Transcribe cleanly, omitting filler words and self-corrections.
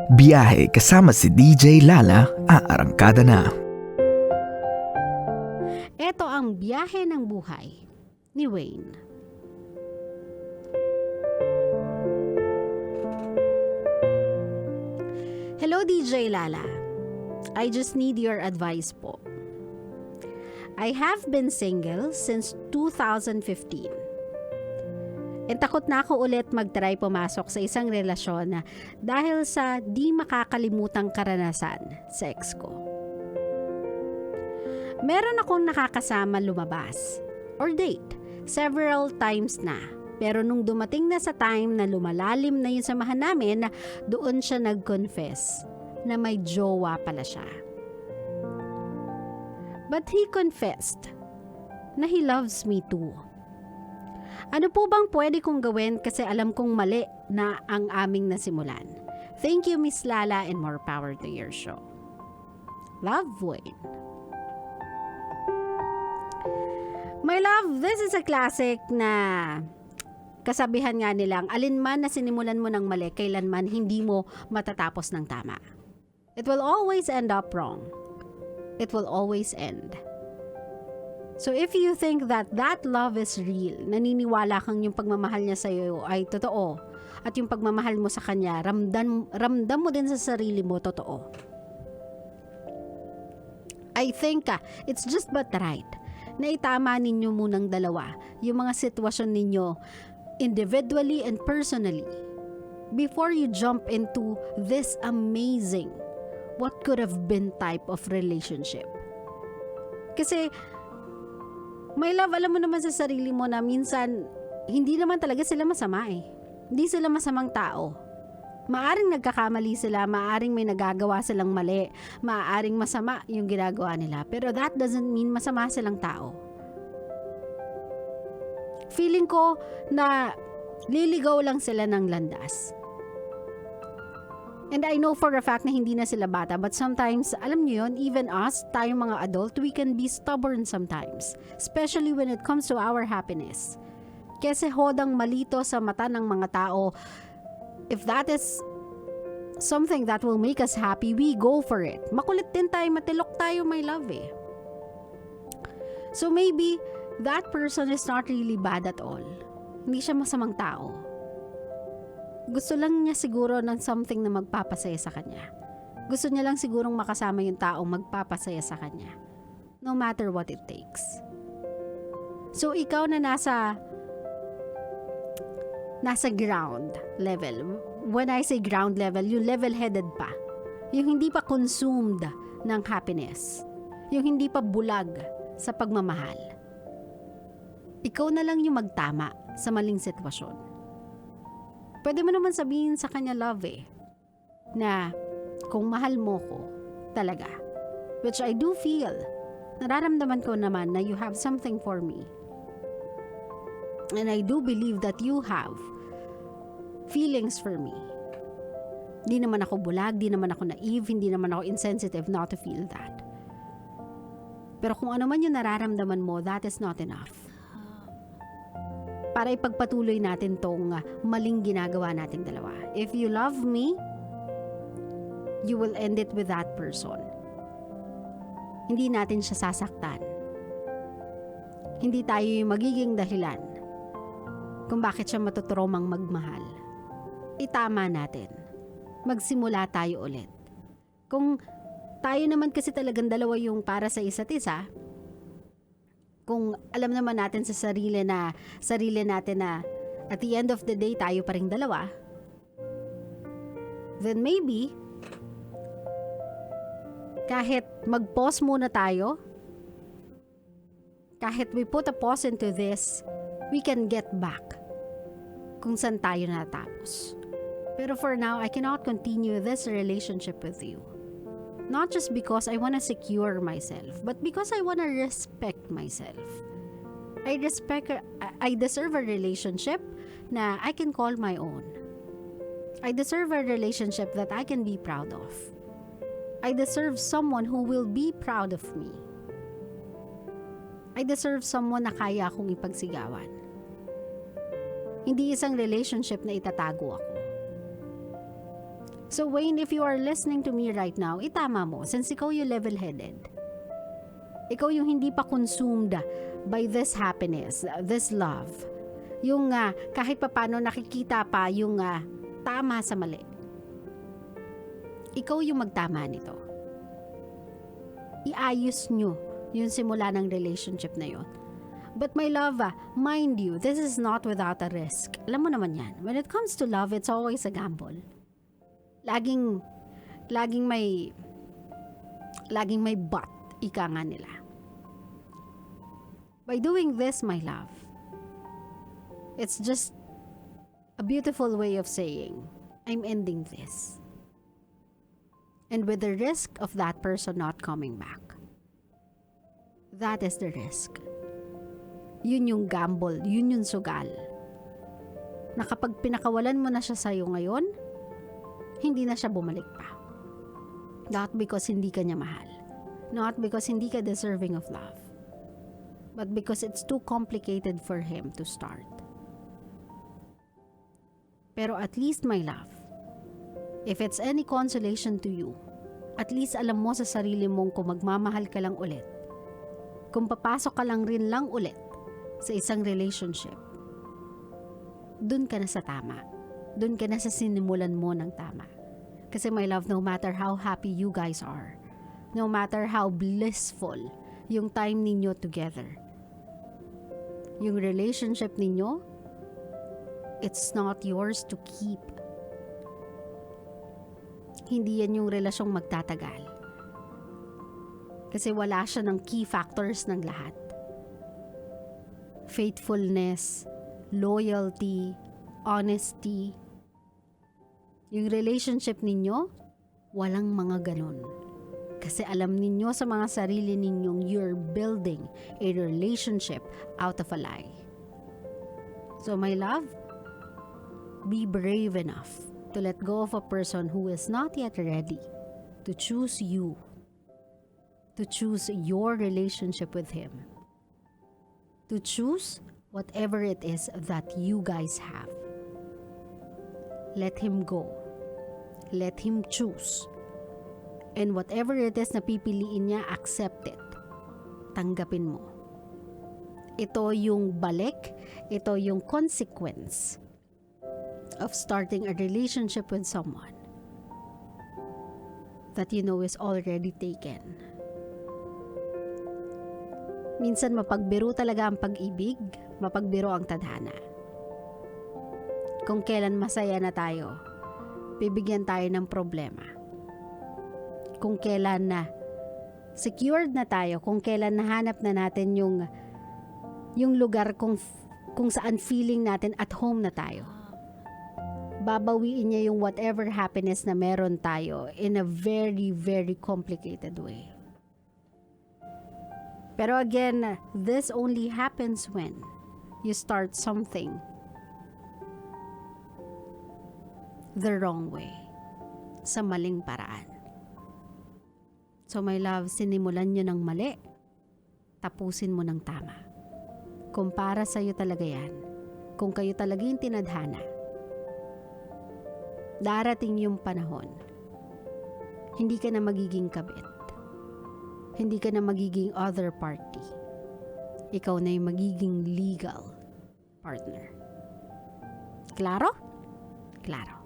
Biyahe kasama si DJ Lala, aarangkada na. Ito ang biyahe ng buhay ni Wayne. Hello DJ Lala. I just need your advice po. I have been single since 2015. And takot na ako ulit mag-try pumasok sa isang relasyon na dahil sa di makakalimutang karanasan sa ex ko. Meron akong nakakasama lumabas or date several times na. Pero nung dumating na sa time na lumalalim na yung samahan namin, doon siya nag-confess na may jowa pala siya. But he confessed na he loves me too. Ano po bang pwede kong gawin kasi alam kong mali na ang aming nasimulan? Thank you, Miss Lala, and more power to your show. Love, Wayne. My love, this is a classic na kasabihan nga nilang, alinman na sinimulan mo ng mali, kailanman hindi mo matatapos ng tama. It will always end up wrong. It will always end. So if you think that love is real, naniniwala kang yung pagmamahal niya sa iyo ay totoo, at yung pagmamahal mo sa kanya, ramdam mo din sa sarili mo, totoo. I think it's just but right na itama ninyo munang dalawa yung mga sitwasyon ninyo individually and personally before you jump into this amazing what could have been type of relationship. Kasi my love, alam mo naman sa sarili mo na minsan hindi naman talaga sila masama eh. Hindi sila masamang tao. Maaring nagkakamali sila, maaring may nagagawa silang mali, maaring masama yung ginagawa nila, pero that doesn't mean masama silang tao. Feeling ko na liligaw lang sila ng landas. And I know for a fact na hindi na sila bata, but sometimes, alam nyo yun, even us, tayong mga adult, we can be stubborn sometimes. Especially when it comes to our happiness. Kasi hodang malito sa mata ng mga tao, if that is something that will make us happy, we go for it. Makulit din tayo, matilok tayo, my love eh. So maybe, that person is not really bad at all. Hindi siya masamang tao. Gusto lang niya siguro ng something na magpapasaya sa kanya. Gusto niya lang sigurong makasama yung taong magpapasaya sa kanya. No matter what it takes. So ikaw na nasa ground level. When I say ground level, yung level-headed pa. Yung hindi pa consumed ng happiness. Yung hindi pa bulag sa pagmamahal. Ikaw na lang yung magtama sa maling sitwasyon. Pwede mo naman sabihin sa kanya, love eh, na kung mahal mo ko talaga, which I do feel, nararamdaman ko naman na you have something for me. And I do believe that you have feelings for me. Di naman ako bulag, di naman ako naive, hindi naman ako insensitive not to feel that. Pero kung ano man yung nararamdaman mo, that is not enough. Para ipagpatuloy natin tong maling ginagawa nating dalawa. If you love me, you will end it with that person. Hindi natin siya sasaktan. Hindi tayo yung magiging dahilan kung bakit siya matutromang magmahal. Itama natin. Magsimula tayo ulit. Kung tayo naman kasi talagang dalawa yung para sa isa't isa, kung alam naman natin sa sarili natin na at the end of the day tayo pa ring dalawa, then maybe kahit mag-pause muna tayo, kahit we put a pause into this, we can get back kung saan tayo natapos. Pero for now, I cannot continue this relationship with you. Not just because I want to secure myself, but because I want to respect myself. I deserve a relationship na I can call my own. I deserve a relationship that I can be proud of. I deserve someone who will be proud of me. I deserve someone na kaya akong ipagsigawan. Hindi isang relationship na itatago ako. So Wayne, if you are listening to me right now, itama mo, since ikaw yung level-headed. Ikaw yung hindi pa consumed by this happiness, this love. Yung kahit papano nakikita pa yung tama sa mali. Ikaw yung magtama nito. Iayos nyo yung simula ng relationship na yon. But my love, mind you, this is not without a risk. Alam mo naman yan. When it comes to love, it's always a gamble. Laging may but, ika nga nila. By doing this, my love, it's just a beautiful way of saying, I'm ending this. And with the risk of that person not coming back. That is the risk. Yun yung gamble, yun yung sugal. Na kapag pinakawalan mo na siya sa'yo ngayon, hindi na siya bumalik pa. Not because hindi ka niya mahal. Not because hindi ka deserving of love. But because it's too complicated for him to start. Pero at least, my love, if it's any consolation to you, at least alam mo sa sarili mong kung magmamahal ka lang ulit, kung papasok ka lang rin lang ulit sa isang relationship, dun ka na sa tama. Dun ka na sa sinimulan mo ng tama. Kasi my love, no matter how happy you guys are, no matter how blissful yung time ninyo together, yung relationship ninyo, it's not yours to keep. Hindi yan yung relasyong magtatagal. Kasi wala siya ng key factors ng lahat. Faithfulness, loyalty, honesty. Yung relationship ninyo, walang mga ganun. Kasi alam ninyo sa mga sarili ninyong you're building a relationship out of a lie. So my love, be brave enough to let go of a person who is not yet ready to choose you, to choose your relationship with him, to choose whatever it is that you guys have. Let him go. Let him choose. And whatever it is na pipiliin niya, accept it. Tanggapin mo. Ito yung balik, ito yung consequence of starting a relationship with someone that you know is already taken. Minsan mapagbiro talaga ang pag-ibig, mapagbiro ang tadhana. Kung kailan masaya na tayo, bibigyan tayo ng problema. Kung kailan na secured na tayo, kung kailan nahanap na natin yung lugar kung saan feeling natin at home na tayo, babawiin niya yung whatever happiness na meron tayo in a very, very complicated way. Pero again, this only happens when you start something the wrong way, sa maling paraan. So my love, sinimulan nyo ng mali, tapusin mo ng tama. Kung para sa'yo talaga yan, kung kayo talaga yung tinadhana, darating yung panahon, hindi ka na magiging kabit. Hindi ka na magiging other party. Ikaw na yung magiging legal partner. Klaro? Klaro.